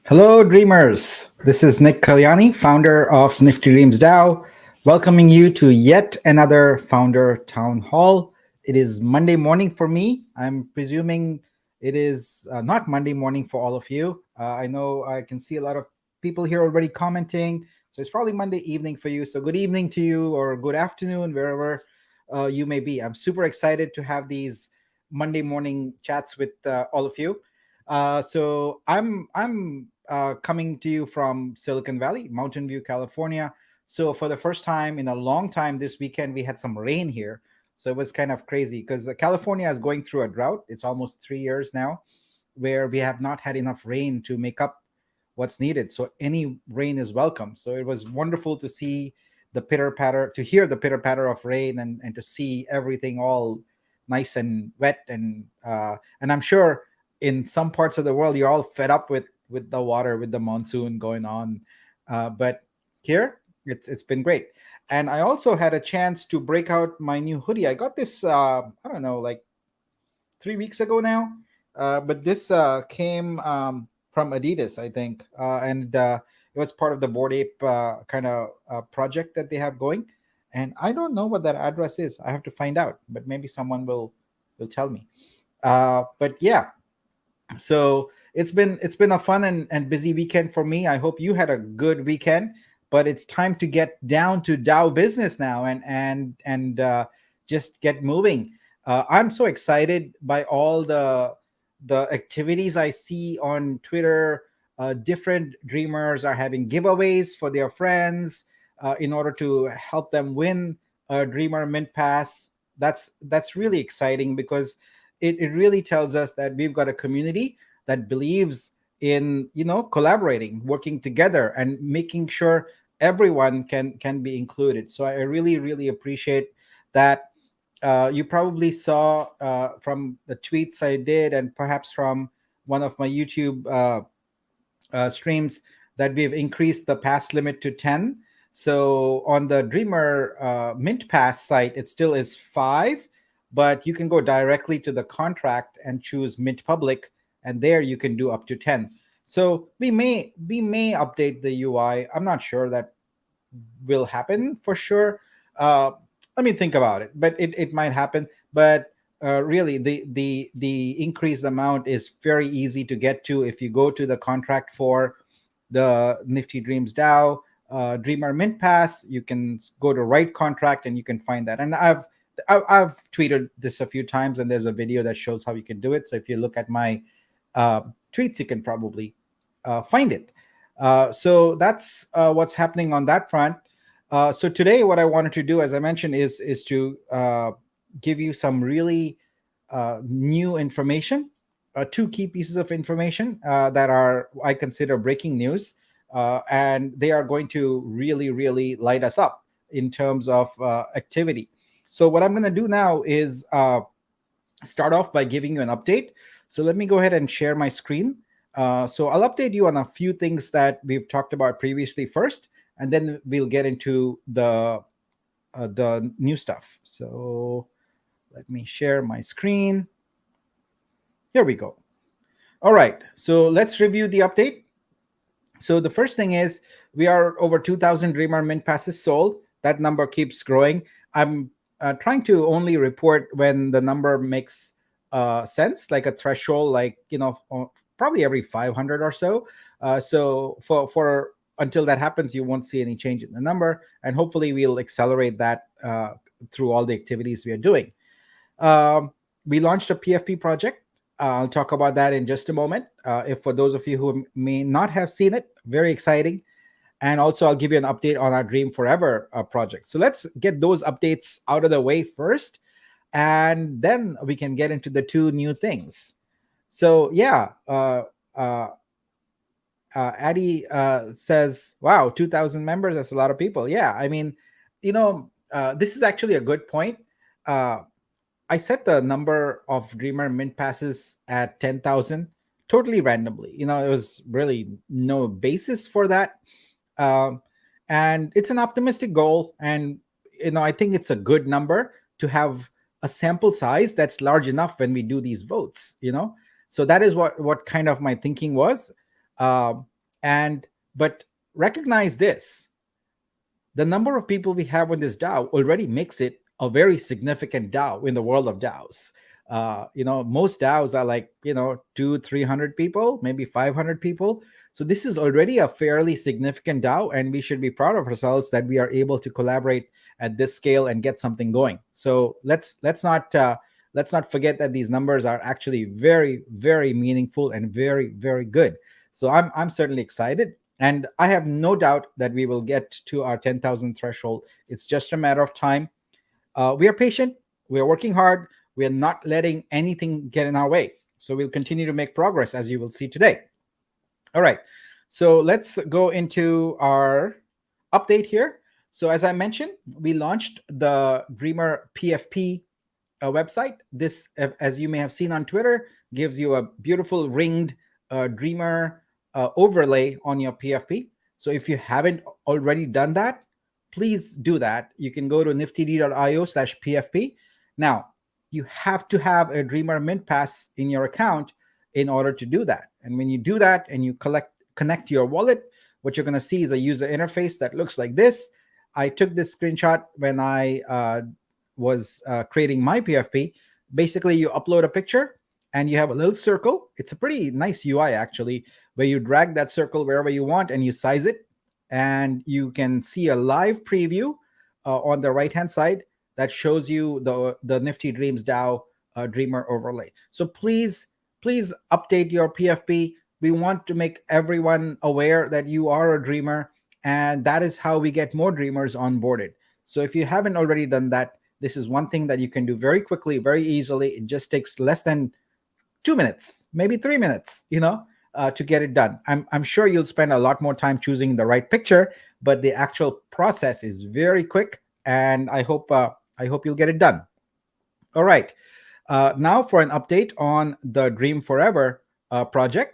Hello, dreamers. This is Nick Kalyani, founder of Nifty Dreams DAO, welcoming you to yet another founder town hall. It is Monday morning for me. I'm presuming it is not Monday morning for all of you. I know I can see a lot of people here already commenting. So it's probably Monday evening for you. So good evening to you or good afternoon, wherever you may be. I'm super excited to have these Monday morning chats with all of you. So I'm coming to you from Silicon Valley, Mountain View, California. So for the first time in a long time this weekend, we had some rain here. So it was kind of crazy because California is going through a drought. It's almost 3 years now where we have not had enough rain to make up what's needed. So any rain is welcome. So it was wonderful to see the pitter patter, to hear the pitter patter of rain, and to see everything all nice and wet. And I'm sure in some parts of the world you're all fed up with the water, with the monsoon going on, but here it's been great. And I also had a chance to break out my new hoodie. I got this I don't know, like 3 weeks ago now, but this came from Adidas, I think, and it was part of the Board Ape kind of project that they have going. And I don't know what that address is. I have to find out, but maybe someone will tell me. But yeah, so it's been a fun and busy weekend for me. I hope you had a good weekend, but it's time to get down to Dow business now and just get moving. I'm so excited by all the activities I see on Twitter. Different dreamers are having giveaways for their friends in order to help them win a Dreamer Mint Pass. That's really exciting because it really tells us that we've got a community that believes in collaborating, working together, and making sure everyone can be included. So I really really appreciate that. You probably saw from the tweets I did, and perhaps from one of my YouTube streams, that we've increased the pass limit to 10. So on the Dreamer Mint Pass site, it still is 5, but you can go directly to the contract and choose Mint Public, and there you can do up to 10. So we may update the UI. I'm not sure that will happen for sure. Uh, Let me think about it, but it might happen. But really, the increased amount is very easy to get to if you go to the contract for the Nifty Dreams DAO Dreamer Mint Pass. You can go to right contract and you can find that. And I've tweeted this a few times, and there's a video that shows how you can do it. So if you look at my uh, tweets, you can probably find it. So that's what's happening on that front. So today, what I wanted to do, as I mentioned, is to give you some really new information, two key pieces of information that are, I consider, breaking news, and they are going to really really light us up in terms of activity. So what I'm going to do now is start off by giving you an update. So let me go ahead and share my screen. So I'll update you on a few things that we've talked about previously first, and then we'll get into the new stuff. So let me share my screen. Here we go. All right. So let's review the update. So the first thing is we are over 2,000 Dreamer Mint passes sold. That number keeps growing. I'm trying to only report when the number makes sense, like a threshold, like probably every 500 or so. So for until that happens, you won't see any change in the number, and hopefully we'll accelerate that through all the activities we are doing. We launched a PFP project. I'll talk about that in just a moment. If for those of you who may not have seen it, very exciting. And also, I'll give you an update on our Dream Forever project. So let's get those updates out of the way first, and then we can get into the two new things. So yeah, uh, Addie says, "Wow, 2,000 members. That's a lot of people." Yeah, I mean, this is actually a good point. Uh, I set the number of Dreamer Mint passes at 10,000 totally randomly. It was really no basis for that. Um, and it's an optimistic goal. And, I think it's a good number to have a sample size that's large enough when we do these votes. So that is what kind of my thinking was. And but recognize this: the number of people we have on this DAO already makes it a very significant DAO in the world of DAOs. Most DAOs are like, two, 300 people, maybe 500 people. So this is already a fairly significant DAO, and we should be proud of ourselves that we are able to collaborate at this scale and get something going. So let's not forget that these numbers are actually very, very meaningful and very, very good. So I'm certainly excited. And I have no doubt that we will get to our 10,000 threshold. It's just a matter of time. We are patient. We are working hard. We are not letting anything get in our way. So we'll continue to make progress, as you will see today. All right. So let's go into our update here. So as I mentioned, we launched the Dreamer PFP website. This, as you may have seen on Twitter, gives you a beautiful ringed Dreamer overlay on your PFP. So if you haven't already done that, please do that. You can go to niftyd.io/PFP. Now, you have to have a Dreamer Mint Pass in your account in order to do that. And when you do that and you connect to your wallet, what you're going to see is a user interface that looks like this. I took this screenshot when I was creating my PFP. Basically, you upload a picture and you have a little circle. It's a pretty nice UI, actually, where you drag that circle wherever you want and you size it. And you can see a live preview on the right-hand side that shows you the Nifty Dreams DAO Dreamer overlay. So please update your PFP. We want to make everyone aware that you are a dreamer, and that is how we get more dreamers onboarded. So if you haven't already done that, this is one thing that you can do very quickly, very easily. It just takes less than 2 minutes, maybe 3 minutes, to get it done. I'm sure you'll spend a lot more time choosing the right picture, but the actual process is very quick, and I hope you'll get it done. All right. Now for an update on the Dream Forever project.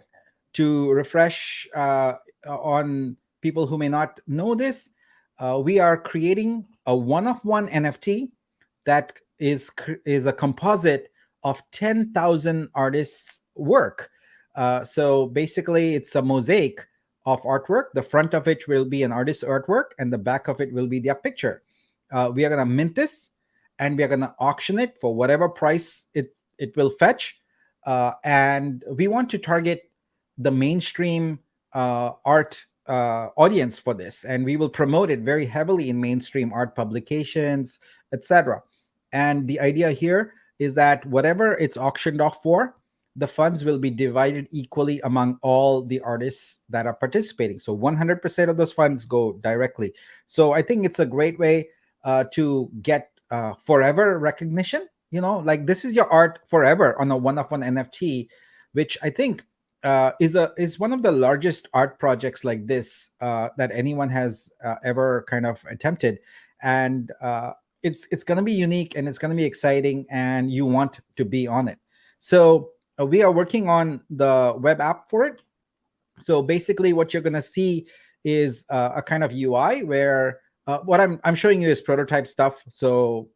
To refresh on people who may not know this, we are creating a one-of-one NFT that is a composite of 10,000 artists' work. So basically, it's a mosaic of artwork. The front of it will be an artist's artwork, and the back of it will be their picture. We are going to mint this, and we are going to auction it for whatever price it will fetch. And we want to target the mainstream art audience for this, and we will promote it very heavily in mainstream art publications, etc. And the idea here is that whatever it's auctioned off for, the funds will be divided equally among all the artists that are participating. So 100% of those funds go directly. So I think it's a great way to get forever recognition. Like, this is your art forever on a one-of-one NFT, which I think is one of the largest art projects like this that anyone has ever kind of attempted. And it's going to be unique, and it's going to be exciting, and you want to be on it. So we are working on the web app for it. So basically what you're going to see is a kind of UI where what I'm showing you is prototype stuff. So,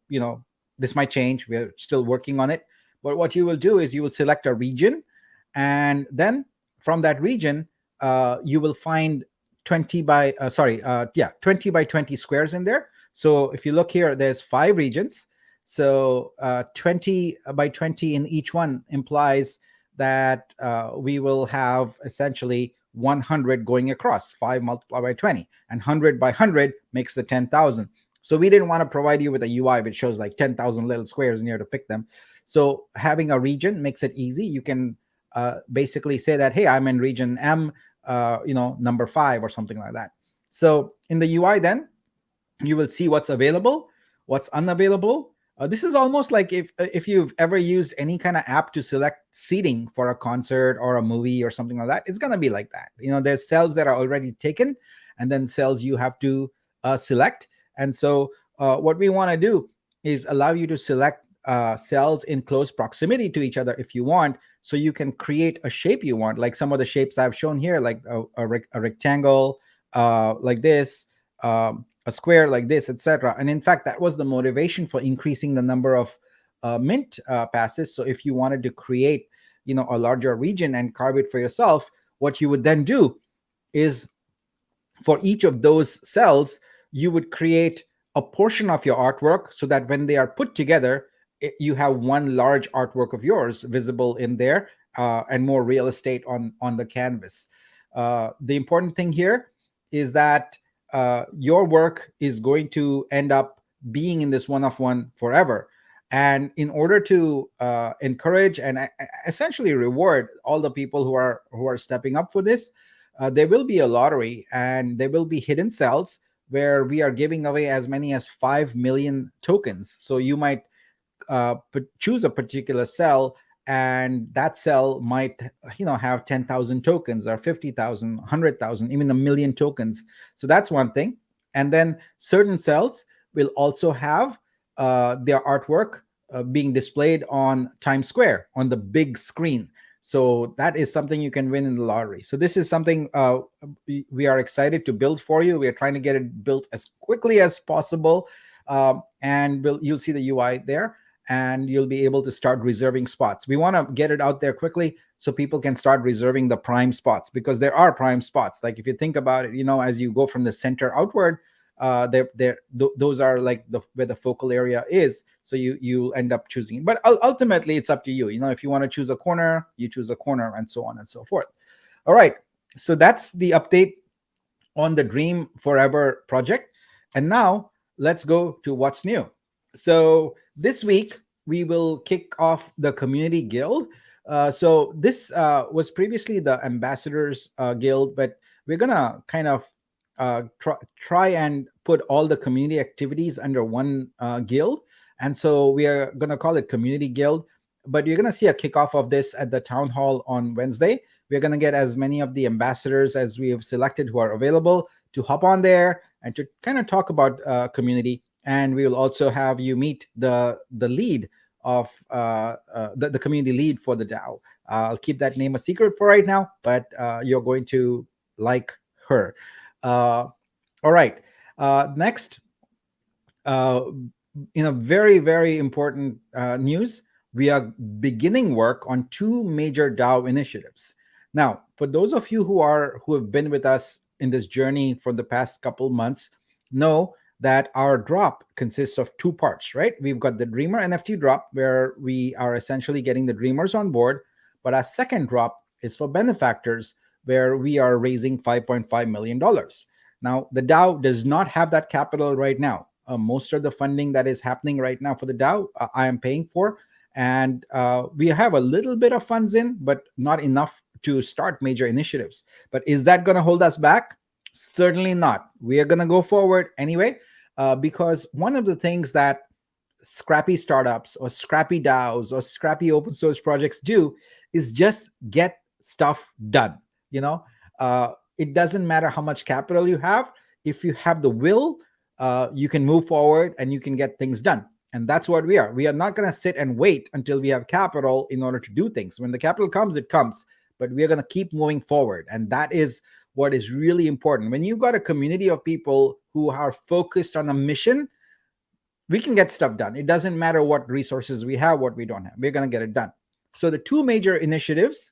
this might change. We're still working on it. But what you will do is you will select a region, and then from that region, you will find 20 by 20 squares in there. So if you look here, there's 5 regions. So 20 by 20 in each one implies that we will have essentially 100 going across. 5 multiplied by 20, and 100 by 100 makes the 10,000. So we didn't want to provide you with a UI which shows like 10,000 little squares and you have to pick them. So having a region makes it easy. You can basically say that, hey, I'm in region M, number 5 or something like that. So in the UI, then you will see what's available, what's unavailable. This is almost like if you've ever used any kind of app to select seating for a concert or a movie or something like that. It's going to be like that. There's cells that are already taken, and then cells you have to select. And so what we want to do is allow you to select cells in close proximity to each other if you want, so you can create a shape you want, like some of the shapes I've shown here, like a rectangle like this, a square like this, etc. And in fact, that was the motivation for increasing the number of mint passes. So if you wanted to create a larger region and carve it for yourself, what you would then do is for each of those cells, you would create a portion of your artwork so that when they are put together, you have one large artwork of yours visible in there, and more real estate on the canvas. The important thing here is that your work is going to end up being in this one of one forever. And in order to encourage and essentially reward all the people who are stepping up for this, there will be a lottery, and there will be hidden cells where we are giving away as many as 5 million tokens. So you might choose a particular cell, and that cell might have 10,000 tokens, or 50,000, 100,000, even a million tokens. So that's one thing. And then certain cells will also have their artwork being displayed on Times Square on the big screen. So that is something you can win in the lottery. So this is something we are excited to build for you. We are trying to get it built as quickly as possible, and you'll see the UI there, and you'll be able to start reserving spots. We want to get it out there quickly so people can start reserving the prime spots, because there are prime spots. Like if you think about it, as you go from the center outward, those are like where the focal area is. So you end up choosing, but ultimately it's up to you. If you want to choose a corner, you choose a corner, and so on and so forth. All right, so that's the update on the Dream Forever project. And now let's go to what's new. So this week we will kick off the Community Guild. So this was previously the Ambassadors Guild, but we're gonna kind of try and put all the community activities under one guild. And so we are going to call it Community Guild. But you're going to see a kickoff of this at the town hall on Wednesday. We're going to get as many of the ambassadors as we have selected who are available to hop on there and to kind of talk about community. And we will also have you meet the lead of the community lead for the DAO. I'll keep that name a secret for right now, but you're going to like her. All right. Next, in a very, very important news, we are beginning work on two major DAO initiatives. Now, for those of you who have been with us in this journey for the past couple months, know that our drop consists of two parts, right? We've got the Dreamer NFT drop, where we are essentially getting the Dreamers on board. But our second drop is for benefactors, where we are raising $5.5 million. Now, the DAO does not have that capital right now. Most of the funding that is happening right now for the DAO, I am paying for. And we have a little bit of funds in, but not enough to start major initiatives. But is that going to hold us back? Certainly not. We are going to go forward anyway, because one of the things that scrappy startups or scrappy DAOs or scrappy open source projects do is just get stuff done. It doesn't matter how much capital you have. If you have the will, you can move forward and you can get things done. And that's what we are. We are not going to sit and wait until we have capital in order to do things. When the capital comes, it comes. But we are going to keep moving forward. And that is what is really important. When you've got a community of people who are focused on a mission, we can get stuff done. It doesn't matter what resources we have, what we don't have. We're going to get it done. So the two major initiatives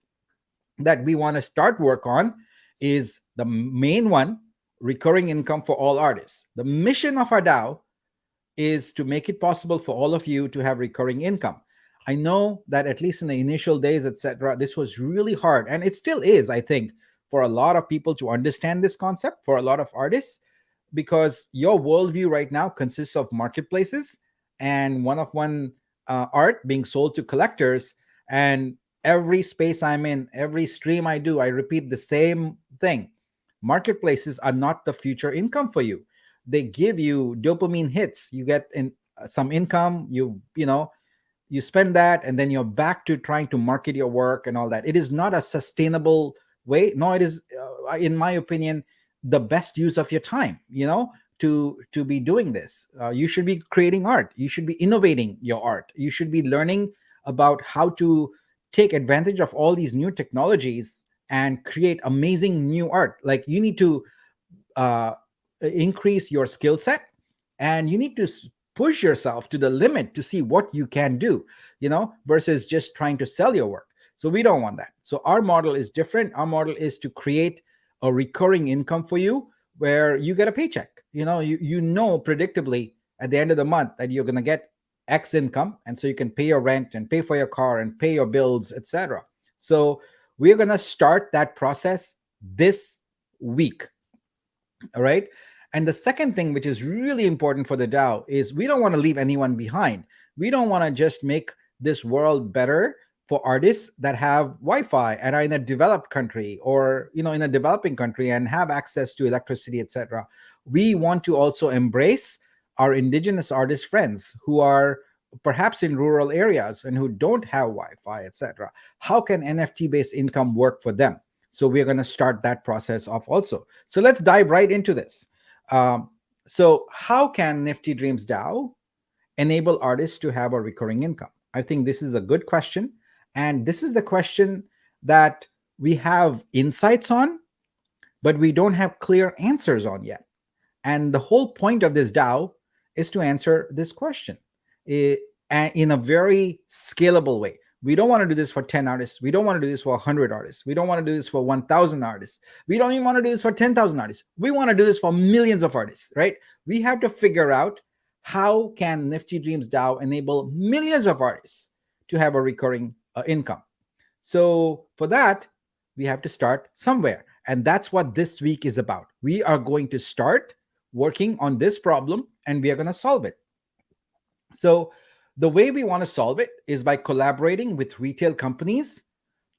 that we want to start work on is the main one, recurring income for all artists. The mission of our DAO is to make it possible for all of you to have recurring income. I know that at least in the initial days, etc., this was really hard, and it still is, I think, for a lot of people to understand this concept, for a lot of artists, because your worldview right now consists of marketplaces and one-of-one art being sold to collectors. And every space I'm in, every stream I do, I repeat the same thing. Marketplaces are not the future income for you. They give you dopamine hits. You get some income, you spend that, and then you're back to trying to market your work and all that. It is not a sustainable way. No, it is, in my opinion, the best use of your time, to be doing this. You should be creating art. You should be innovating your art. You should be learning about how to take advantage of all these new technologies and create amazing new art. Like, you need to increase your skill set, and you need to push yourself to the limit to see what you can do, versus just trying to sell your work. So we don't want that. So our model is different. Our model is to create a recurring income for you where you get a paycheck. You know predictably at the end of the month that you're going to get X income, and so you can pay your rent and pay for your car and pay your bills, etc. So we're going to start that process this week. All right. And the second thing, which is really important for the DAO, is we don't want to leave anyone behind. We don't want to just make this world better for artists that have Wi-Fi and are in a developed country, or in a developing country and have access to electricity, etc. We want to also embrace our indigenous artist friends who are perhaps in rural areas and who don't have Wi-Fi, etc. How can NFT-based income work for them? So we're going to start that process off also. So let's dive right into this. So how can Nifty Dreams DAO enable artists to have a recurring income? I think this is a good question. And this is the question that we have insights on, but we don't have clear answers on yet. And the whole point of this DAO is to answer this question in a very scalable way. We don't want to do this for 10 artists. We don't want to do this for 100 artists. We don't want to do this for 1,000 artists. We don't even want to do this for 10,000 artists. We want to do this for millions of artists, right? We have to figure out how can Nifty Dreams DAO enable millions of artists to have a recurring income. So for that, we have to start somewhere. And that's what this week is about. We are going to start working on this problem and we are going to solve it. So the way we want to solve it is by collaborating with retail companies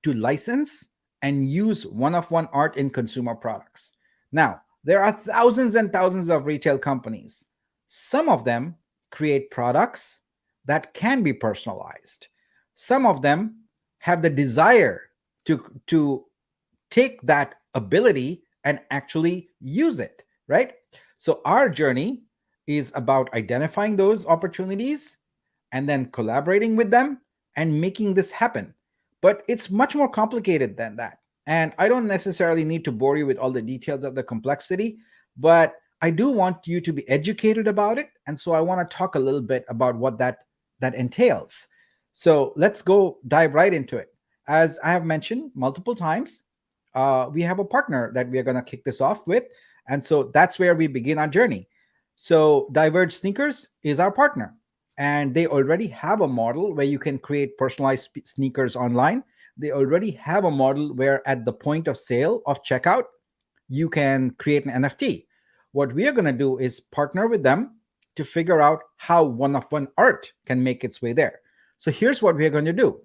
to license and use one-of-one art in consumer products. Now, there are thousands and thousands of retail companies. Some of them create products that can be personalized. Some of them have the desire to take that ability and actually use it, right? So our journey is about identifying those opportunities and then collaborating with them and making this happen. But it's much more complicated than that. And I don't necessarily need to bore you with all the details of the complexity, but I do want you to be educated about it. And so I want to talk a little bit about what that entails. So let's go dive right into it. As I have mentioned multiple times, we have a partner that we are going to kick this off with. And so that's where we begin our journey. So Diverge Sneakers is our partner. And they already have a model where you can create personalized sneakers online. They already have a model where at the point of sale of checkout, you can create an NFT. What we are going to do is partner with them to figure out how one-of-one art can make its way there. So here's what we are going to do.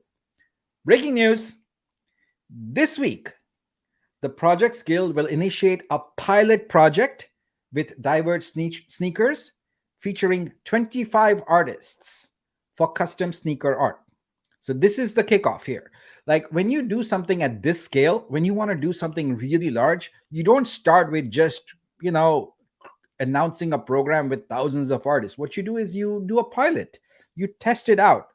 Breaking news. This week, the Projects Guild will initiate a pilot project with Diverge Sneakers featuring 25 artists for custom sneaker art. So this is the kickoff here. Like when you do something at this scale, when you want to do something really large, you don't start with just, announcing a program with thousands of artists. What you do is you do a pilot. You test it out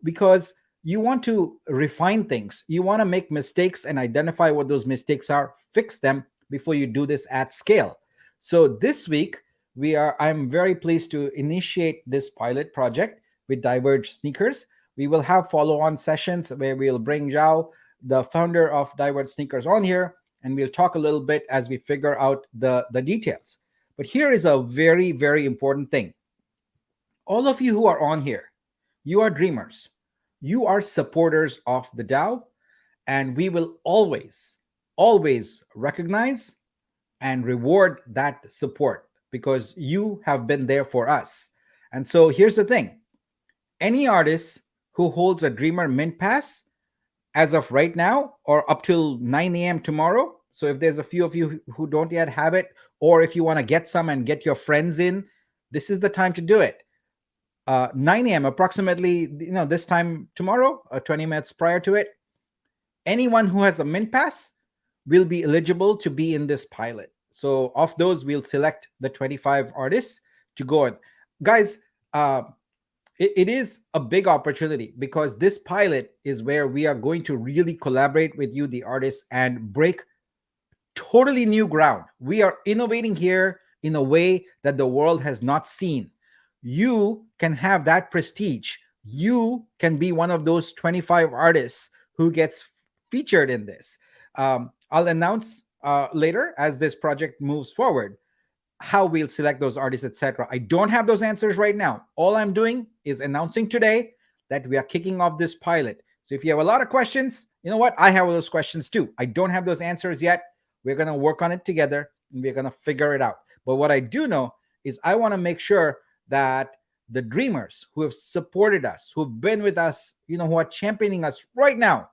because you want to refine things. You want to make mistakes and identify what those mistakes are, fix them before you do this at scale. So this week, I'm very pleased to initiate this pilot project with Diverge Sneakers. We will have follow-on sessions where we'll bring Zhao, the founder of Diverge Sneakers, on here, and we'll talk a little bit as we figure out the details. But here is a very, very important thing. All of you who are on here, you are dreamers. You are supporters of the DAO, and we will always, always recognize and reward that support because you have been there for us. And so here's the thing. Any artist who holds a Dreamer Mint Pass as of right now or up till 9 a.m. tomorrow, so if there's a few of you who don't yet have it, or if you want to get some and get your friends in, this is the time to do it. 9 a.m. approximately, this time tomorrow, 20 minutes prior to it, anyone who has a Mint Pass will be eligible to be in this pilot. So of those, we'll select the 25 artists to go on. Guys, it is a big opportunity because this pilot is where we are going to really collaborate with you, the artists, and break totally new ground. We are innovating here in a way that the world has not seen. You can have that prestige. You can be one of those 25 artists who gets featured in this. I'll announce later as this project moves forward, how we'll select those artists, etc. I don't have those answers right now. All I'm doing is announcing today that we are kicking off this pilot. So if you have a lot of questions, you know what? I have those questions too. I don't have those answers yet. We're going to work on it together and we're going to figure it out. But what I do know is I want to make sure that the dreamers who have supported us, who've been with us, who are championing us right now,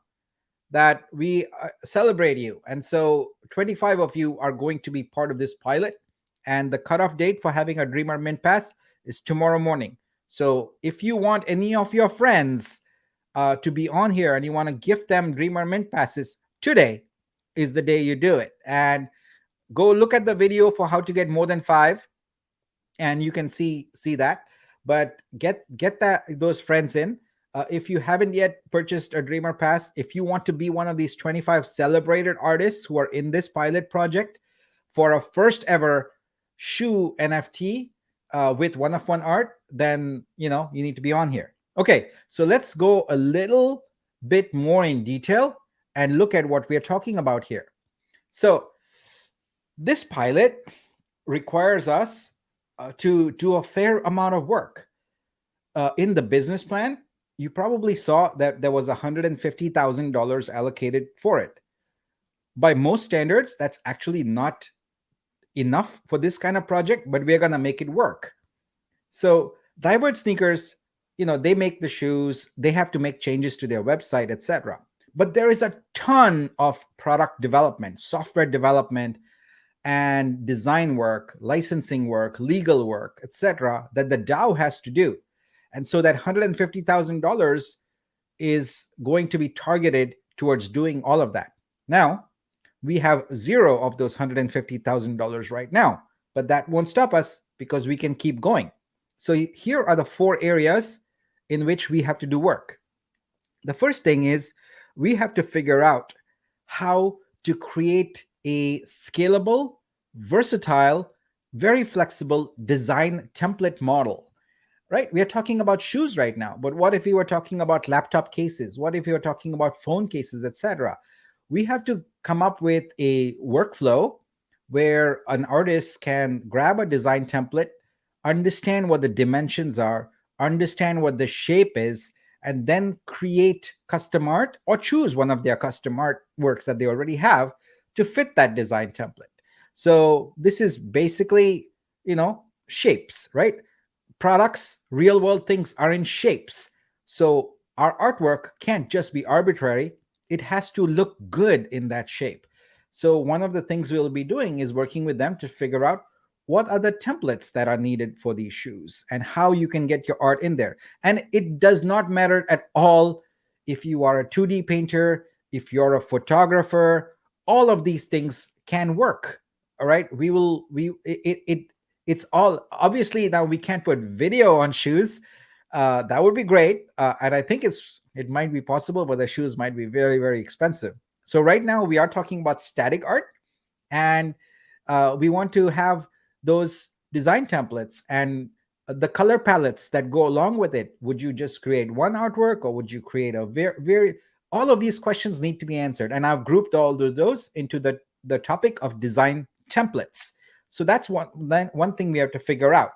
that we celebrate you. And so 25 of you are going to be part of this pilot. And the cutoff date for having a Dreamer Mint Pass is tomorrow morning. So if you want any of your friends to be on here and you want to gift them Dreamer Mint Passes, today is the day you do it. And go look at the video for how to get more than 5, and you can see that. But get those friends in. If you haven't yet purchased a Dreamer Pass, if you want to be one of these 25 celebrated artists who are in this pilot project for a first ever shoe NFT with one-of-one art, then you need to be on here. Okay, so let's go a little bit more in detail and look at what we are talking about here. So this pilot requires us to do a fair amount of work. In the business plan, you probably saw that there was $150,000 allocated for it. By most standards, that's actually not enough for this kind of project, but we're going to make it work. So Diverge Sneakers, they make the shoes, they have to make changes to their website, etc. But there is a ton of product development, software development, and design work, licensing work, legal work, etc., that the DAO has to do. And so that $150,000 is going to be targeted towards doing all of that. Now, we have 0 of those $150,000 right now, but that won't stop us because we can keep going. So here are the 4 areas in which we have to do work. The first thing is we have to figure out how to create a scalable, versatile, very flexible design template model. Right? We are talking about shoes right now, but what if we were talking about laptop cases? What if we were talking about phone cases, etc.? We have to come up with a workflow where an artist can grab a design template, understand what the dimensions are, understand what the shape is, and then create custom art or choose one of their custom art works that they already have to fit that design template. So this is basically, shapes, right? Products, real world things are in shapes. So our artwork can't just be arbitrary. It has to look good in that shape. So one of the things we'll be doing is working with them to figure out what are the templates that are needed for these shoes and how you can get your art in there. And it does not matter at all if you are a 2D painter, if you're a photographer, all of these things can work. All right. It's all, obviously now we can't put video on shoes. That would be great. And I think it might be possible, but the shoes might be very, very expensive. So right now we are talking about static art, and we want to have those design templates and the color palettes that go along with it. Would you just create one artwork, or would you create a very all of these questions need to be answered. And I've grouped all of those into the topic of design templates. So that's one thing we have to figure out.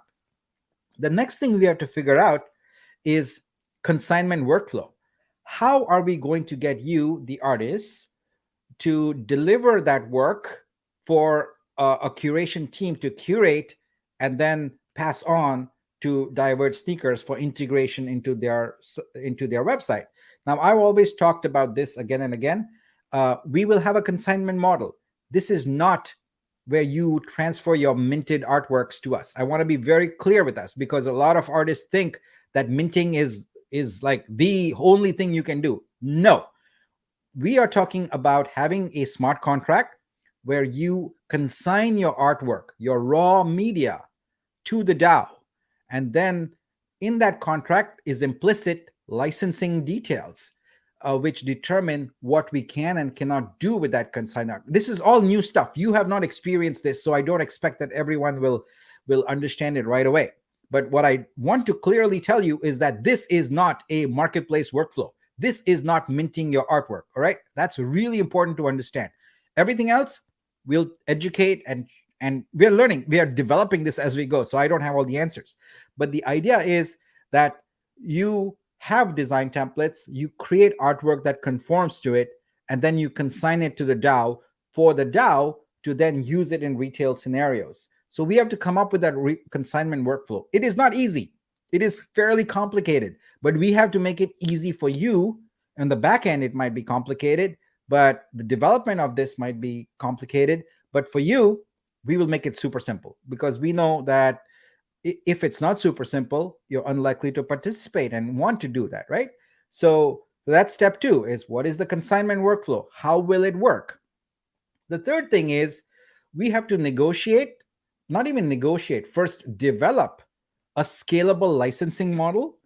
The next thing we have to figure out is consignment workflow. How are we going to get you, the artists, to deliver that work for a curation team to curate and then pass on to Diverge Sneakers for integration into their website? Now, I've always talked about this again and again. We will have a consignment model. This is not where you transfer your minted artworks to us. I want to be very clear with us, because a lot of artists think that minting is like the only thing you can do. No, we are talking about having a smart contract where you consign your artwork, your raw media, to the DAO. And then in that contract is implicit licensing details, which determine what we can and cannot do with that consigned art. This is all new stuff. You have not experienced this, so I don't expect that everyone will understand it right away. But what I want to clearly tell you is that this is not a marketplace workflow. This is not minting your artwork, all right? That's really important to understand. Everything else, We'll educate, and we're learning, we are developing this as we go, so I don't have all the answers. But the idea is that you have design templates, you create artwork that conforms to it, and then you consign it to the DAO for the DAO to then use it in retail scenarios. So we have to come up with that consignment workflow. It is not easy. It is fairly complicated, but we have to make it easy for you. On the back end, it might be complicated, but the development of this might be complicated. But for you, we will make it super simple, because we know that if it's not super simple, you're unlikely to participate and want to do that, right? So that's step two, is what is the consignment workflow? How will it work? The third thing is we have to negotiate, not even negotiate, first develop a scalable licensing model,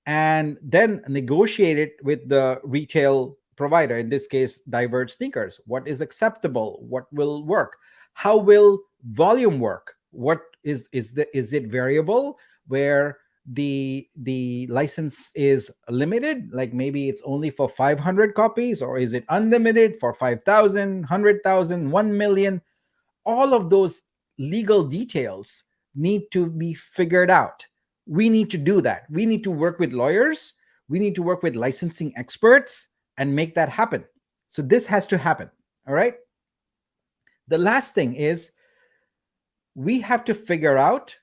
and then negotiate it with the retail provider, in this case Diverge Sneakers. What is acceptable? What will work? How will volume work? What is it variable, where the license is limited, like maybe it's only for 500 copies, or is it unlimited for 5,000, 100,000, 1 million? All of those legal details need to be figured out. We need to do that. We need to work with lawyers, we need to work with licensing experts and make that happen. So this has to happen. All right. The last thing is we have to figure out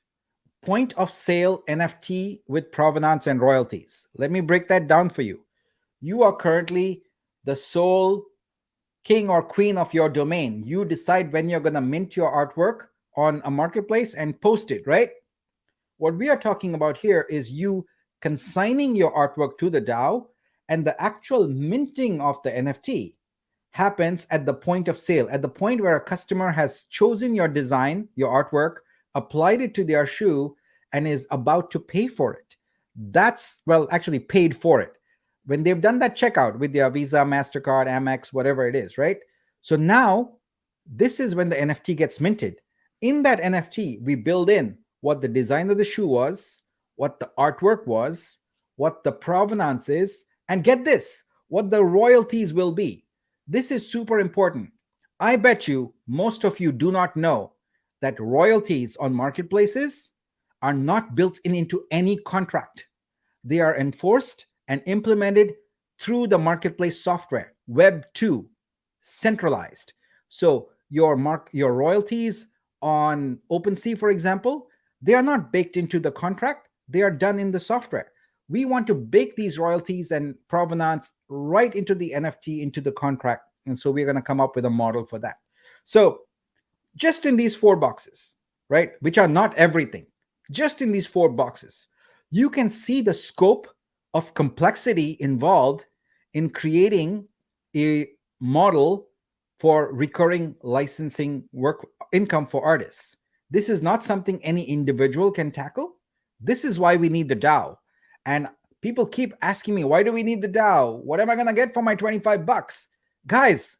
point of sale NFT with provenance and royalties. Let me break that down for you. You are currently the sole king or queen of your domain. You decide when you're going to mint your artwork on a marketplace and post it, right? What we are talking about here is you consigning your artwork to the DAO, and the actual minting of the NFT happens at the point of sale, at the point where a customer has chosen your design, your artwork, applied it to their shoe, and is about to pay for it. That's, well, actually paid for it. When they've done that checkout with their Visa, MasterCard, Amex, whatever it is, right? So now this is when the NFT gets minted. In that NFT, we build in what the design of the shoe was, what the artwork was, what the provenance is, and get this, what the royalties will be. This is super important. I bet you most of you do not know that royalties on marketplaces are not built into any contract. They are enforced and implemented through the marketplace software, Web 2, centralized. So your royalties on OpenSea, for example, they are not baked into the contract. They are done in the software. We want to bake these royalties and provenance right into the NFT, into the contract. And so we're going to come up with a model for that. So just in these 4 boxes, right, which are not everything, just in these 4 boxes, you can see the scope of complexity involved in creating a model for recurring licensing work income for artists. This is not something any individual can tackle. This is why we need the DAO. And people keep asking me, why do we need the DAO? What am I going to get for my $25? Guys,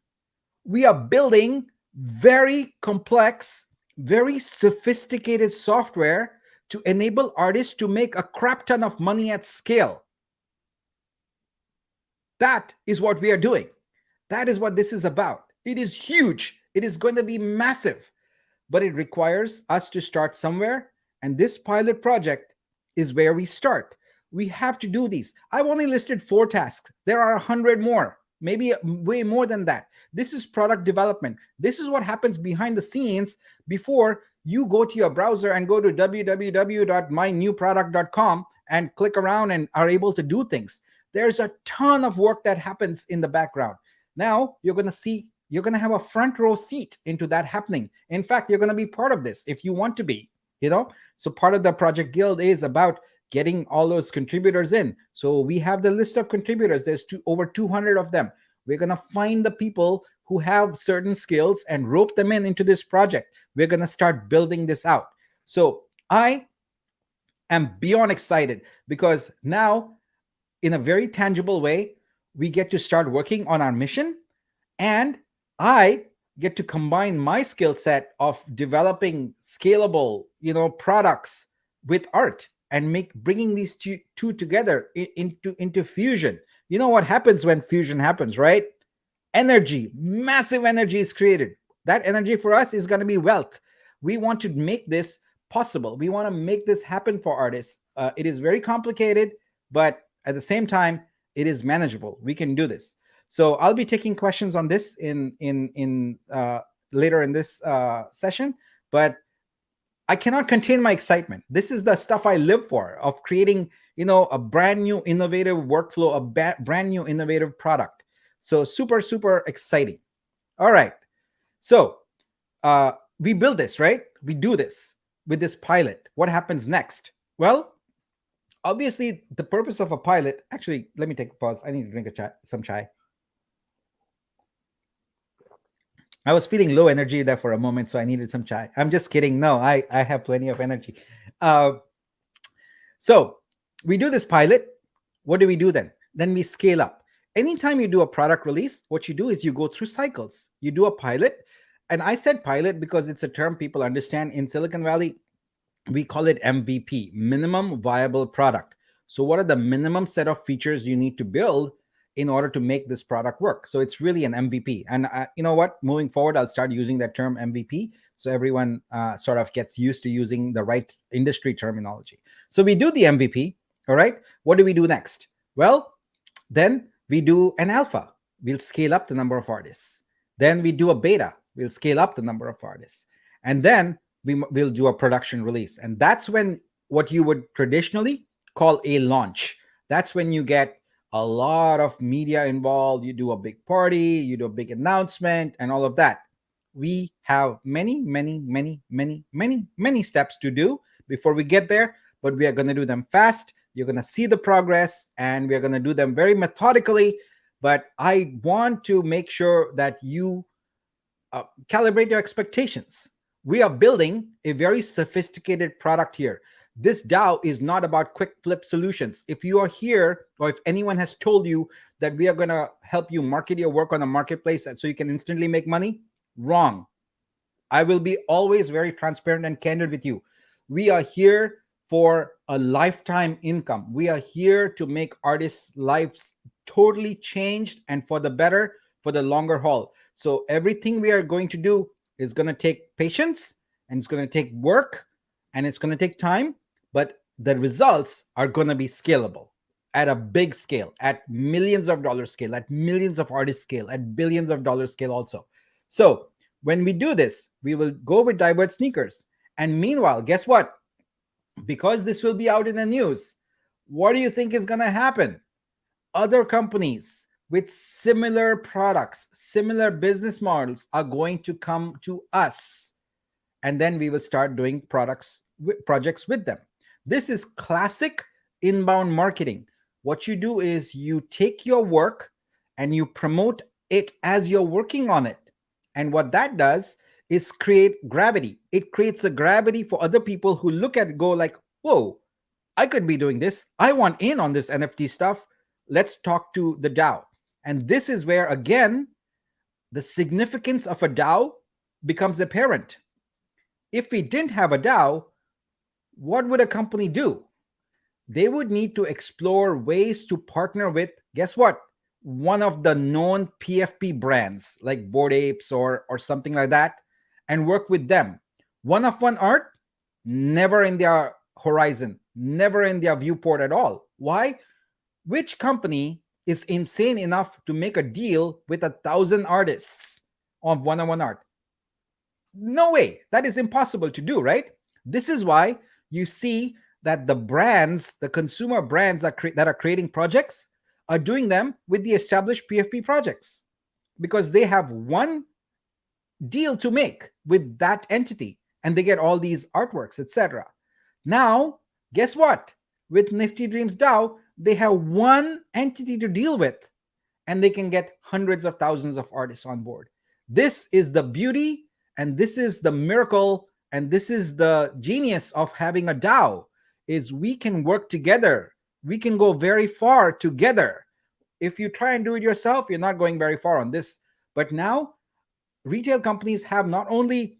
we are building very complex, very sophisticated software to enable artists to make a crap ton of money at scale. That is what we are doing. That is what this is about. It is huge. It is going to be massive, but it requires us to start somewhere. And this pilot project is where we start. We have to do these. I've only listed 4 tasks. There are 100 more, maybe way more than that. This is product development. This is what happens behind the scenes before you go to your browser and go to www.mynewproduct.com and click around and are able to do things. There's a ton of work that happens in the background. Now you're going to have a front row seat into that happening. In fact, you're going to be part of this if you want to be, So part of the Project Guild is about getting all those contributors in. So we have the list of contributors. There's over 200 of them. We're going to find the people who have certain skills and rope them into this project. We're going to start building this out. So I am beyond excited, because now, in a very tangible way, we get to start working on our mission, and I get to combine my skill set of developing scalable, products with art, and bringing these two together into fusion. You know what happens when fusion happens, right? Energy, massive energy is created. That energy for us is going to be wealth. We want to make this possible. We want to make this happen for artists. It is very complicated, but at the same time, it is manageable. We can do this. So I'll be taking questions on this in later in this session, but I cannot contain my excitement. This is the stuff I live for, of creating, a brand new innovative workflow, a brand new innovative product. So super, super exciting. All right. So we build this, right? We do this with this pilot. What happens next? Well, obviously, the purpose of a pilot, actually, let me take a pause. I need to drink some chai. I was feeling low energy there for a moment, so I needed some chai. I'm just kidding. No, I have plenty of energy. So we do this pilot. What do we do then? Then we scale up. Anytime you do a product release, what you do is you go through cycles. You do a pilot. And I said pilot because it's a term people understand. In Silicon Valley, we call it MVP, minimum viable product. So what are the minimum set of features you need to build in order to make this product work? So it's really an MVP. And you know what? Moving forward, I'll start using that term MVP so everyone sort of gets used to using the right industry terminology. So we do the MVP. All right. What do we do next? Well, then we do an alpha. We'll scale up the number of artists. Then we do a beta. We'll scale up the number of artists. And then we'll do a production release. And that's when what you would traditionally call a launch. That's when you get a lot of media involved. You do a big party, you do a big announcement, and all of that. We have many, many, many, many, many, many steps to do before we get there, but we are going to do them fast. You're going to see the progress, and we're going to do them very methodically. But I want to make sure that you calibrate your expectations. We are building a very sophisticated product here. This DAO is not about quick flip solutions. If you are here, or if anyone has told you that we are going to help you market your work on a marketplace so you can instantly make money, wrong. I will be always very transparent and candid with you. We are here for a lifetime income. We are here to make artists' lives totally changed and for the better, for the longer haul. So everything we are going to do is going to take patience, and it's going to take work, and it's going to take time, but the results are going to be scalable at a big scale, at millions of dollars scale, at millions of artists scale, at billions of dollars scale also. So when we do this, we will go with Divert Sneakers. And meanwhile, guess what? Because this will be out in the news, what do you think is going to happen? Other companies with similar products, similar business models are going to come to us. And then we will start doing projects with them. This is classic inbound marketing. What you do is you take your work and you promote it as you're working on it. And what that does is create gravity. It creates a gravity for other people who look at it, go like, whoa, I could be doing this. I want in on this NFT stuff. Let's talk to the DAO. And this is where, again, the significance of a DAO becomes apparent. If we didn't have a DAO, what would a company do? They would need to explore ways to partner with, guess what? One of the known PFP brands like Bored Apes or something like that, and work with them. One-of-one art, never in their horizon, never in their viewport at all. Why? Which company is insane enough to make a deal with 1,000 artists on one-on-one art? No way. That is impossible to do, right? This is why you see that the brands, the consumer brands that are creating projects are doing them with the established PFP projects, because they have one deal to make with that entity and they get all these artworks, etc. Now, guess what? With Nifty Dreams DAO, they have one entity to deal with, and they can get hundreds of thousands of artists on board. This is the beauty, and this is the miracle, and this is the genius of having a DAO, is we can work together. We can go very far together. If you try and do it yourself, you're not going very far on this. But now, retail companies have not only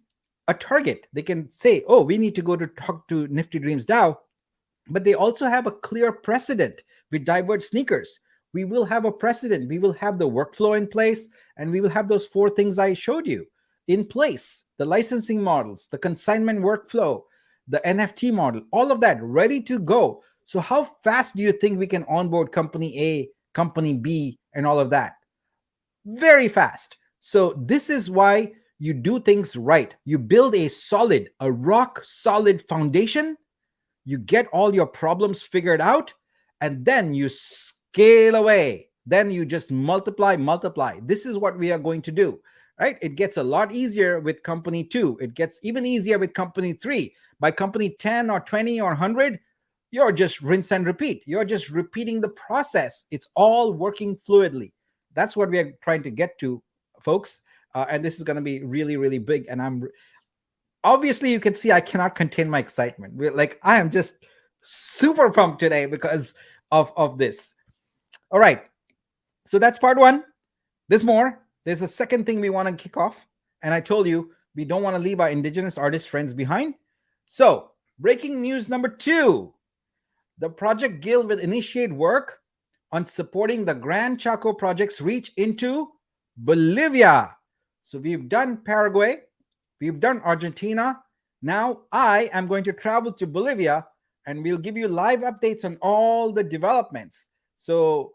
a target, they can say, oh, we need to go to talk to Nifty Dreams DAO, but they also have a clear precedent with Divert Sneakers. We will have a precedent. We will have the workflow in place, and we will have those 4 things I showed you. in place, the licensing models, the consignment workflow, the NFT model, all of that ready to go. So, how fast do you think we can onboard company A, company B, and all of that? Very fast. So, this is why you do things right. You build a solid, a rock solid foundation, you get all your problems figured out, and then you scale away. Then you just multiply, multiply. This is what we are going to do, right? It gets a lot easier with company 2. It gets even easier with company 3. By company 10 or 20 or 100, you're just rinse and repeat. You're just repeating the process. It's all working fluidly. That's what we are trying to get to, folks. And this is going to be really, really big. And I'm obviously, you can see I cannot contain my excitement. Like, I am just super pumped today because of this. All right, so that's part one. There's more. There's a second thing we want to kick off, and I told you we don't want to leave our indigenous artist friends behind. So, breaking news number 2: the Project Guild will initiate work on supporting the Gran Chaco project's reach into Bolivia. So we've done Paraguay, we've done Argentina. Now I am going to travel to Bolivia, and we'll give you live updates on all the developments. So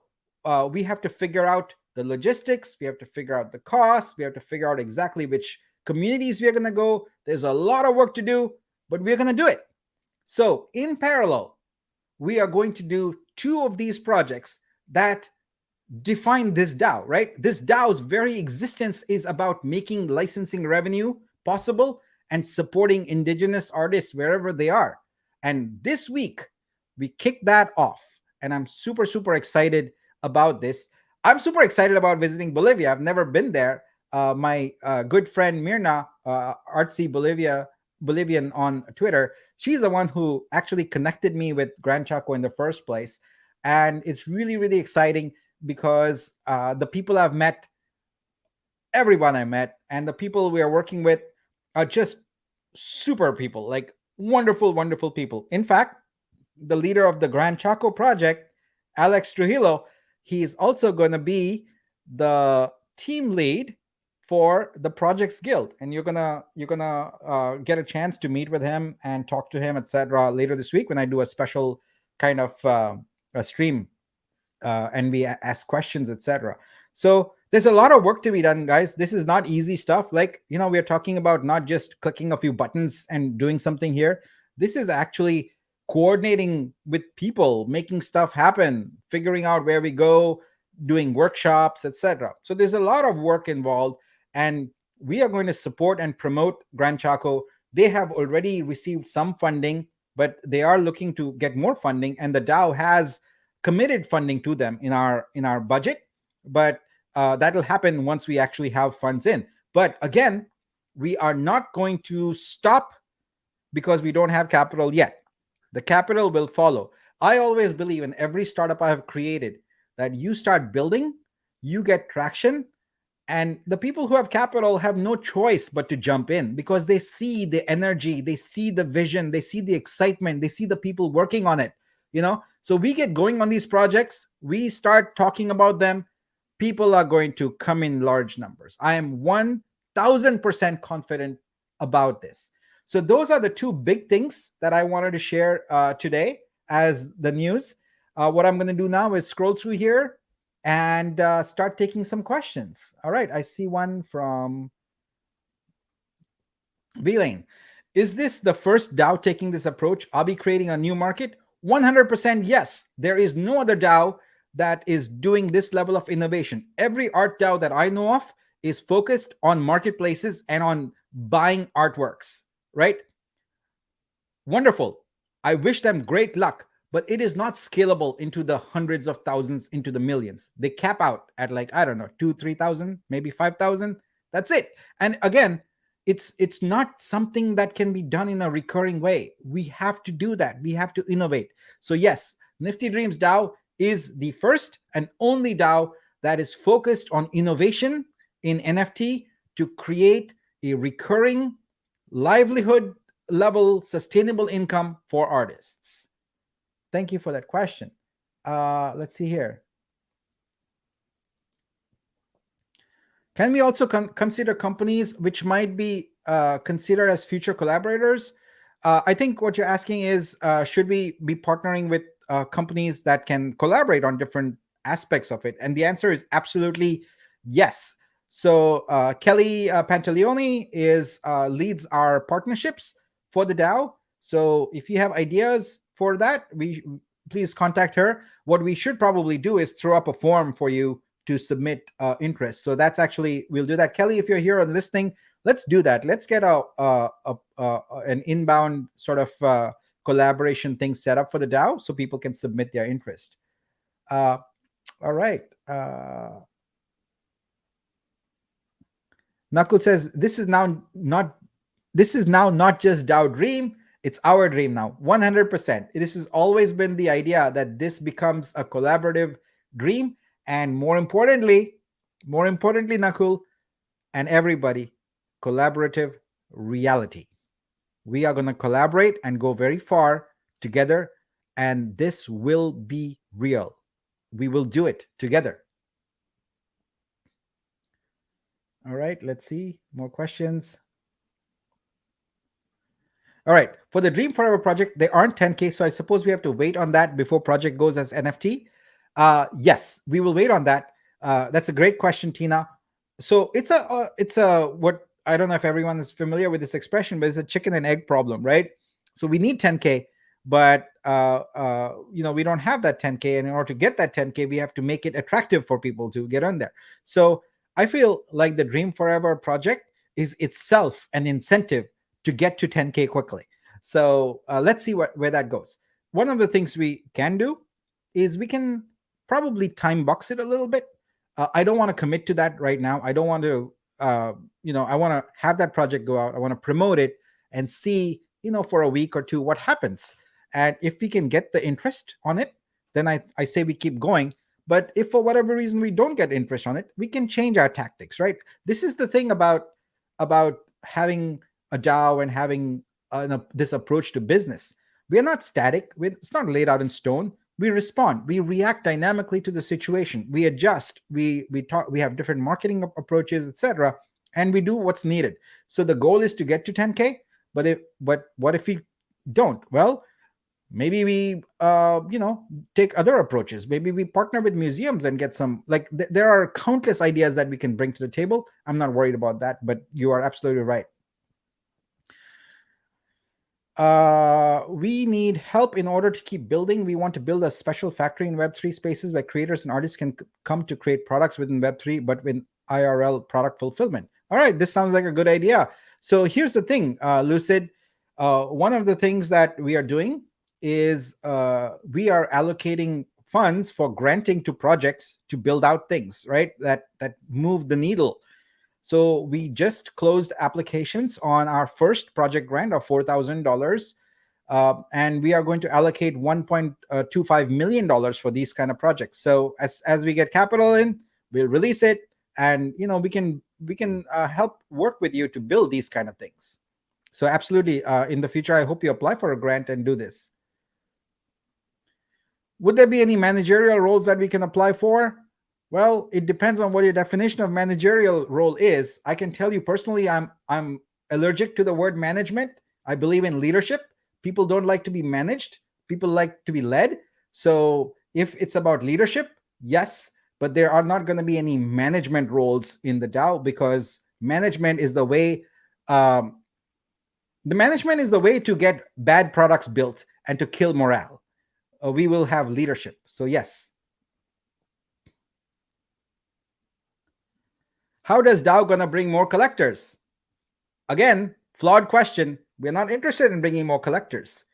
we have to figure out the logistics, we have to figure out the costs, we have to figure out exactly which communities we're going to go. There's a lot of work to do, but we're going to do it. So in parallel, we are going to do 2 of these projects that define this DAO, right? This DAO's very existence is about making licensing revenue possible and supporting indigenous artists wherever they are. And this week, we kick that off. And I'm super, super excited about this. I'm super excited about visiting Bolivia. I've never been there. My good friend Mirna, Artsy Bolivian on Twitter, she's the one who actually connected me with Gran Chaco in the first place. And it's really, really exciting because the people I've met, everyone I met, and the people we are working with are just super people, like wonderful, wonderful people. In fact, the leader of the Gran Chaco project, Alex Trujillo, he is also going to be the team lead for the Projects Guild, and you're gonna get a chance to meet with him and talk to him, etc. later this week when I do a special kind of a stream, and we ask questions, etc. So there's a lot of work to be done, guys. This is not easy stuff. Like, we're talking about not just clicking a few buttons and doing something here. This is actually coordinating with people, making stuff happen, figuring out where we go, doing workshops, etc. So there's a lot of work involved, and we are going to support and promote Gran Chaco. They have already received some funding, but they are looking to get more funding, and the DAO has committed funding to them in our budget. But that'll happen once we actually have funds in. But again, we are not going to stop because we don't have capital yet. The capital will follow. I always believe in every startup I have created that you start building, you get traction, and the people who have capital have no choice but to jump in because they see the energy, they see the vision, they see the excitement, they see the people working on it. So we get going on these projects, we start talking about them, people are going to come in large numbers. I am 1000% confident about this. So those are the 2 big things that I wanted to share today as the news. What I'm going to do now is scroll through here and start taking some questions. All right, I see one from V-Lane. Is this the first DAO taking this approach? Are we creating a new market? 100% yes. There is no other DAO that is doing this level of innovation. Every art DAO that I know of is focused on marketplaces and on buying artworks, right? Wonderful. I wish them great luck, but it is not scalable into the hundreds of thousands, into the millions. They cap out at, like, I don't know, 2,000, 3,000, maybe 5,000. That's it. And again, it's not something that can be done in a recurring way. We have to do that. We have to innovate. So yes, Nifty Dreams DAO is the first and only DAO that is focused on innovation in NFT to create a recurring livelihood level sustainable income for artists. Thank you for that question. Let's see here. Can we also consider companies which might be considered as future collaborators? I think what you're asking is, should we be partnering with companies that can collaborate on different aspects of it? And the answer is absolutely yes. So Kelly Pantaleone is leads our partnerships for the DAO. So if you have ideas for that, we please contact her. What we should probably do is throw up a form for you to submit interest. So that's actually, we'll do that. Kelly, if you're here and listening, let's do that. Let's get an inbound sort of collaboration thing set up for the DAO so people can submit their interest. Uh, all right. Nakul says this is now not just DAO dream. It's our dream now, 100%. This has always been the idea that this becomes a collaborative dream, and more importantly, Nakul and everybody, collaborative reality. We are going to collaborate and go very far together, and this will be real. We will do it together. All right, let's see more questions. All right, for the Dream Forever project, they aren't 10K, so I suppose we have to wait on that before project goes as NFT. Yes, we will wait on that. That's a great question, Tina. So it's a what, I don't know if everyone is familiar with this expression, but it's a chicken and egg problem, right? So we need 10K, but we don't have that 10K, and in order to get that 10K, we have to make it attractive for people to get on there. So I feel like the Dream Forever project is itself an incentive to get to 10K quickly. So let's see where that goes. One of the things we can do is we can probably time box it a little bit. I don't want to commit to that right now. I don't want to, I want to have that project go out. I want to promote it and see, for a week or two what happens. And if we can get the interest on it, then I say we keep going. But if for whatever reason we don't get interest on it, we can change our tactics, right? This is the thing about having a DAO and having this approach to business. We are not static. It's not laid out in stone. We respond. We react dynamically to the situation. We adjust. We talk. We have different marketing approaches, etc., and we do what's needed. So the goal is to get to 10K. But what if we don't? Well, maybe we take other approaches. Maybe we partner with museums and get some, like there are countless ideas that we can bring to the table. I'm not worried about that, but you are absolutely right. We need help in order to keep building. We want to build a special factory in Web3 spaces where creators and artists can come to create products within Web3, but with IRL product fulfillment. All right, this sounds like a good idea. So here's the thing, Lucid. One of the things that we are doing is we are allocating funds for granting to projects to build out things, right? That move the needle. So we just closed applications on our first project grant of $4,000. And we are going to allocate $1.25 million for these kind of projects. So as we get capital in, we'll release it, and we can help work with you to build these kind of things. So absolutely, in the future, I hope you apply for a grant and do this. Would there be any managerial roles that we can apply for? Well, it depends on what your definition of managerial role is. I can tell you personally, I'm allergic to the word management. I believe in leadership. People don't like to be managed. People like to be led. So if it's about leadership, yes, but there are not going to be any management roles in the DAO, because management is the way to get bad products built and to kill morale. We will have leadership. So yes. How does DAO gonna bring more collectors? Again, flawed question. We're not interested in bringing more collectors.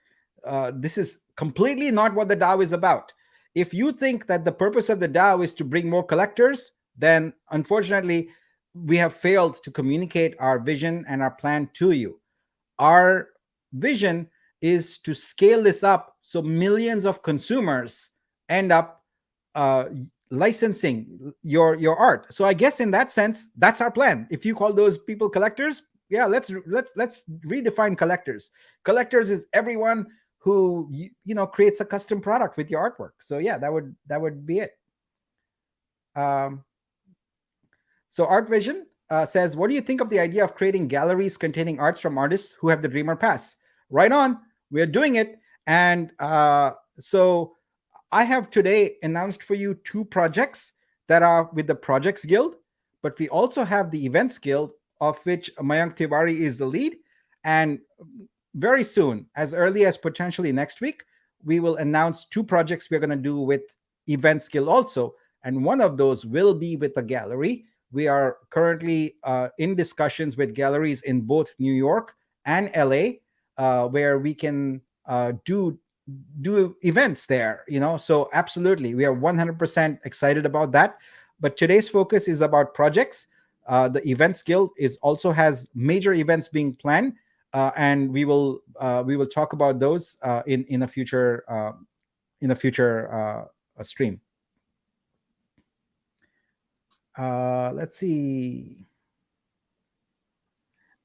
This is completely not what the DAO is about. If you think that the purpose of the DAO is to bring more collectors, then unfortunately, we have failed to communicate our vision and our plan to you. Our vision is to scale this up so millions of consumers end up licensing your art. So I guess in that sense, that's our plan. If you call those people collectors, yeah, let's redefine collectors. Collectors is everyone who creates a custom product with your artwork. So yeah, that would be it. So Art Vision says, what do you think of the idea of creating galleries containing arts from artists who have the Dreamer Pass? Right on, we're doing it. And so I have today announced for you two projects that are with the Projects Guild, but we also have the Events Guild, of which Mayank Tiwari is the lead. And very soon, as early as potentially next week, we will announce two projects we're going to do with Events Guild also. And one of those will be with a gallery. We are currently in discussions with galleries in both New York and LA, where we can do events there. So absolutely, we are 100% excited about that. But today's focus is about projects. The Events Guild is also has major events being planned, and we will talk about those in a future stream. Let's see.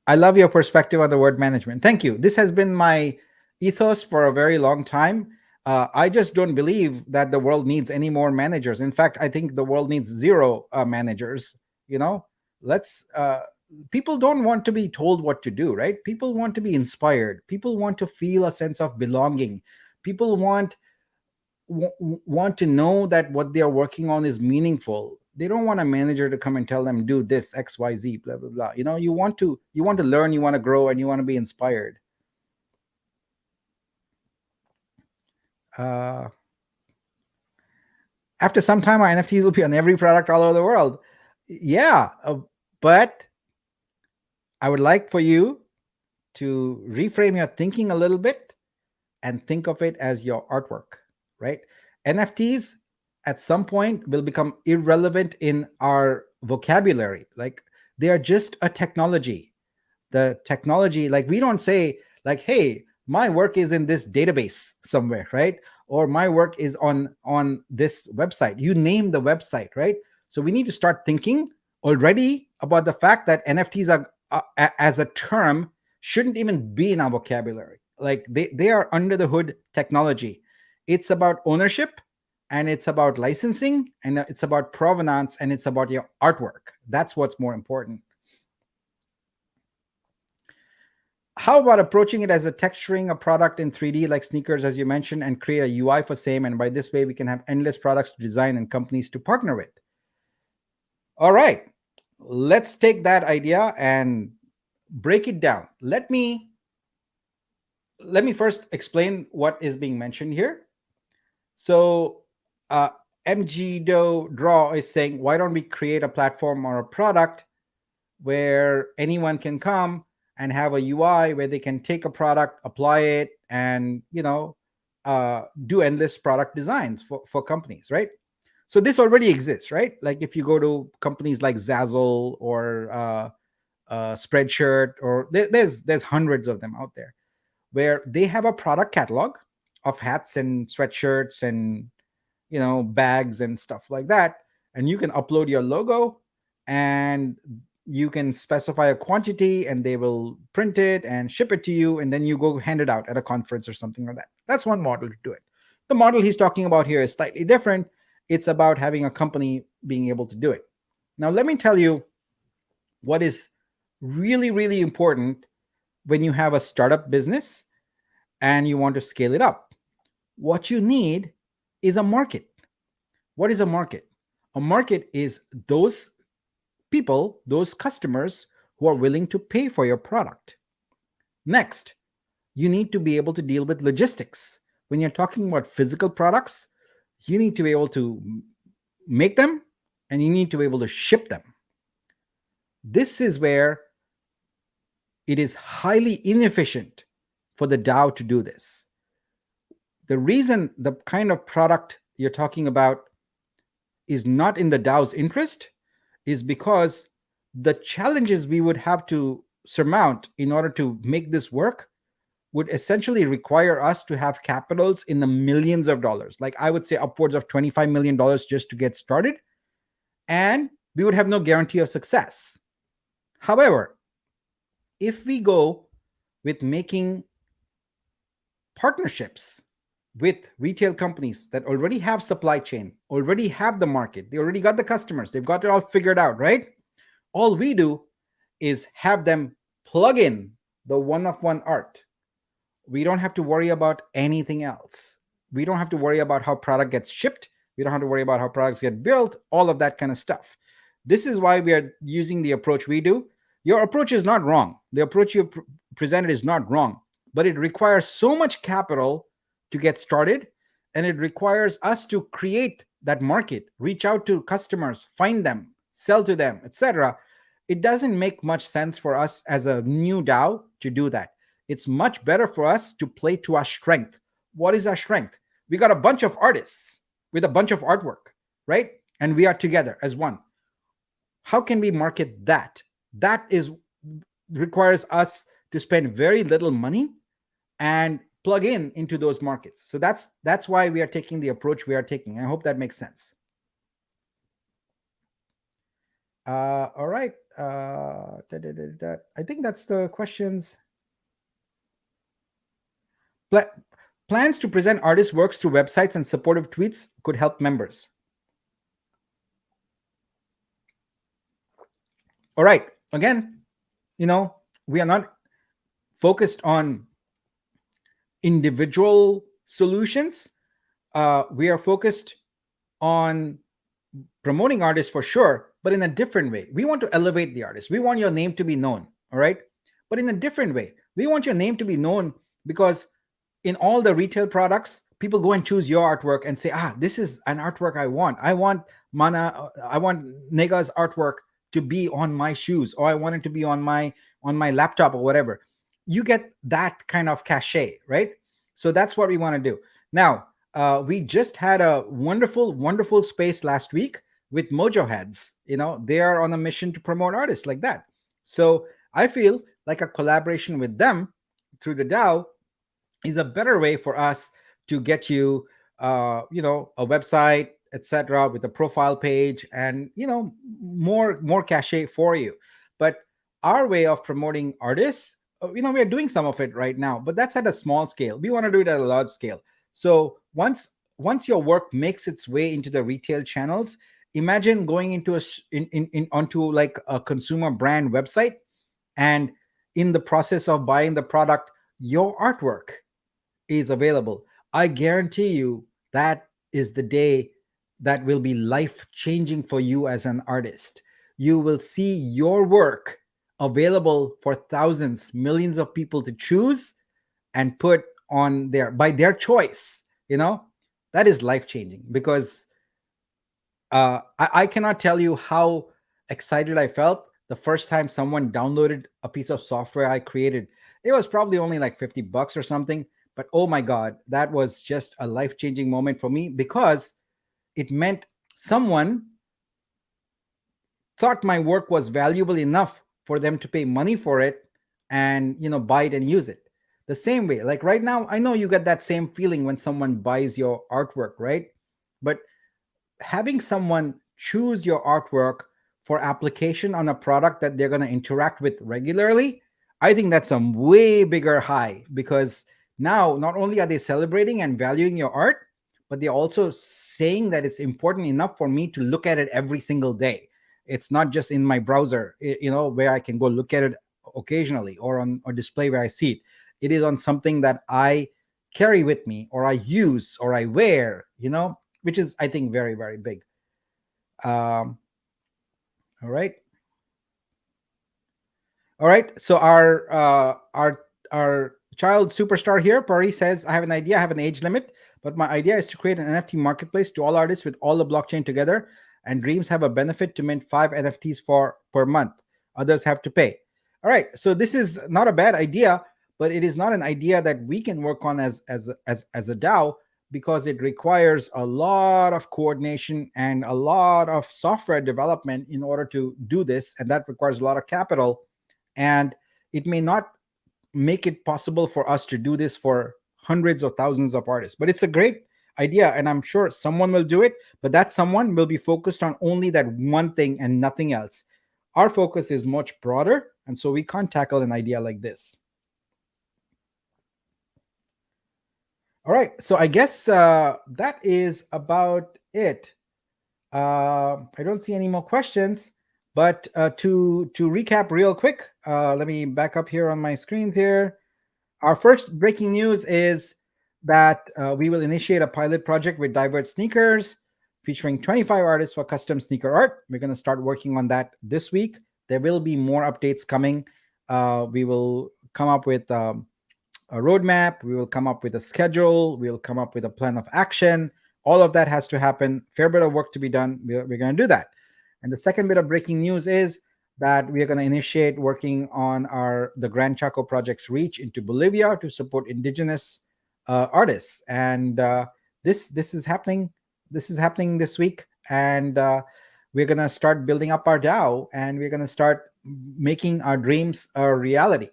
I love your perspective on the word management. Thank you. This has been my ethos for a very long time. I just don't believe that the world needs any more managers. In fact, I think the world needs zero managers. Let's. People don't want to be told what to do, right? People want to be inspired. People want to feel a sense of belonging. People want to know that what they are working on is meaningful. They don't want a manager to come and tell them do this XYZ blah blah blah. You want to learn, you want to grow, and you want to be inspired. After some time, our NFTs will be on every product all over the world. Yeah, but I would like for you to reframe your thinking a little bit and think of it as your artwork, right? NFTs at some point will become irrelevant in our vocabulary. Like, they are just a technology. The technology, like, we don't say like, hey, my work is in this database somewhere, right? Or my work is on this website. You name the website, right? So we need to start thinking already about the fact that NFTs are as a term shouldn't even be in our vocabulary. Like, they are under the hood technology. It's about ownership, and it's about licensing, and it's about provenance, and it's about your artwork. That's what's more important. How about approaching it as a texturing a product in 3D like sneakers, as you mentioned, and create a UI for same? And by this way, we can have endless products to design and companies to partner with. All right, let's take that idea and break it down. Let me first explain what is being mentioned here. So MGDO Draw is saying, why don't we create a platform or a product where anyone can come and have a UI where they can take a product, apply it, and do endless product designs for companies, right? So this already exists, right? Like, if you go to companies like Zazzle or Spreadshirt, or there's hundreds of them out there, where they have a product catalog of hats and sweatshirts and bags and stuff like that, and you can upload your logo, and you can specify a quantity, and they will print it and ship it to you, and then you go hand it out at a conference or something like that. That's one model to do it. The model he's talking about here is slightly different. It's about having a company being able to do it. Now, let me tell you what is really, really important when you have a startup business and you want to scale it up. What you need is a market. What is a market? A market is those people, those customers who are willing to pay for your product. Next, you need to be able to deal with logistics. When you're talking about physical products, you need to be able to make them, and you need to be able to ship them. This is where it is highly inefficient for the DAO to do this. The reason the kind of product you're talking about is not in the DAO's interest is because the challenges we would have to surmount in order to make this work would essentially require us to have capitals in the millions of dollars. Like, I would say upwards of $25 million just to get started. And we would have no guarantee of success. However, if we go with making partnerships with retail companies that already have supply chain, already have the market, they already got the customers, they've got it all figured out, right? All we do is have them plug in the one of one art. We don't have to worry about anything else. We don't have to worry about how product gets shipped. We don't have to worry about how products get built, all of that kind of stuff. This is why we are using the approach we do. Your approach is not wrong. The approach you presented is not wrong, but it requires so much capital to get started, and it requires us to create that market, reach out to customers, find them, sell to them, etc. It doesn't make much sense for us as a new DAO to do that. It's much better for us to play to our strength. What is our strength? We got a bunch of artists with a bunch of artwork, right? And we are together as one. How can we market that? That is requires us to spend very little money and plug in into those markets. So that's why we are taking the approach we are taking. I hope that makes sense. All right. I think that's the questions. Plans to present artist works through websites and supportive tweets could help members. All right. Again, we are not focused on individual solutions. We are focused on promoting artists for sure, but in a different way. We want to elevate the artist. We want your name to be known. All right. But in a different way. We want your name to be known because in all the retail products, people go and choose your artwork and say, this is an artwork I want. I want Nega's artwork to be on my shoes, or I want it to be on my laptop or whatever. You get that kind of cachet, right? So that's what we want to do. Now, we just had a wonderful space last week with Mojo Heads. They are on a mission to promote artists like that. So I feel like a collaboration with them through the DAO is a better way for us to get you, a website, etc., with a profile page, and more cachet for you. But our way of promoting artists, we are doing some of it right now, but that's at a small scale. We want to do it at a large scale. So once your work makes its way into the retail channels, imagine going into onto like a consumer brand website, and in the process of buying the product, your artwork is available. I guarantee you that is the day that will be life changing for you as an artist. You will see your work available for thousands, millions of people to choose and put on by their choice. That is life changing, because I cannot tell you how excited I felt the first time someone downloaded a piece of software I created. It was probably only like $50 or something, but oh my God, that was just a life changing moment for me, because it meant someone thought my work was valuable enough for them to pay money for it and buy it and use it. The same way, like right now, I know you get that same feeling when someone buys your artwork, right? But having someone choose your artwork for application on a product that they're going to interact with regularly, I think that's a way bigger high, because now not only are they celebrating and valuing your art, but they're also saying that it's important enough for me to look at it every single day. It's not just in my browser, where I can go look at it occasionally, or on a display where I see it. It is on something that I carry with me, or I use, or I wear, which is, I think, very, very big. All right. All right. So our child superstar here, Pari, says, I have an idea. I have an age limit, but my idea is to create an NFT marketplace to all artists with all the blockchain together. And dreams have a benefit to mint 5 NFTs per month. Others have to pay. All right. So this is not a bad idea, but it is not an idea that we can work on as a DAO, because it requires a lot of coordination and a lot of software development in order to do this. And that requires a lot of capital. And it may not make it possible for us to do this for hundreds or thousands of artists. But it's a great idea, and I'm sure someone will do it, but that someone will be focused on only that one thing and nothing else. Our focus is much broader, and so we can't tackle an idea like this. All right, so I guess that is about it. I don't see any more questions. But to recap real quick, let me back up here on my screen here. Our first breaking news is that we will initiate a pilot project with Divert Sneakers, featuring 25 artists for custom sneaker art. We're going to start working on that this week. There will be more updates coming. We will come up with a roadmap. We will come up with a schedule. We'll come up with a plan of action. All of that has to happen. Fair bit of work to be done. We're going to do that. And the second bit of breaking news is that we are going to initiate working on our the Grand Chaco project's reach into Bolivia to support indigenous artists. And this is happening. This is happening this week, and we're going to start building up our DAO, and we're going to start making our dreams a reality.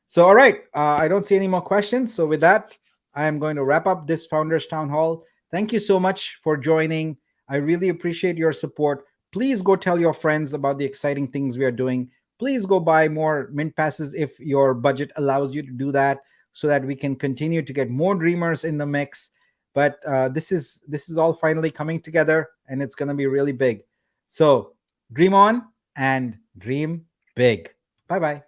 So, all right, I don't see any more questions. So, with that, I am going to wrap up this Founders Town Hall. Thank you so much for joining. I really appreciate your support. Please go tell your friends about the exciting things we are doing. Please go buy more Mint Passes if your budget allows you to do that, so that we can continue to get more dreamers in the mix. But this is all finally coming together, and it's going to be really big. So, dream on and dream big. Bye bye.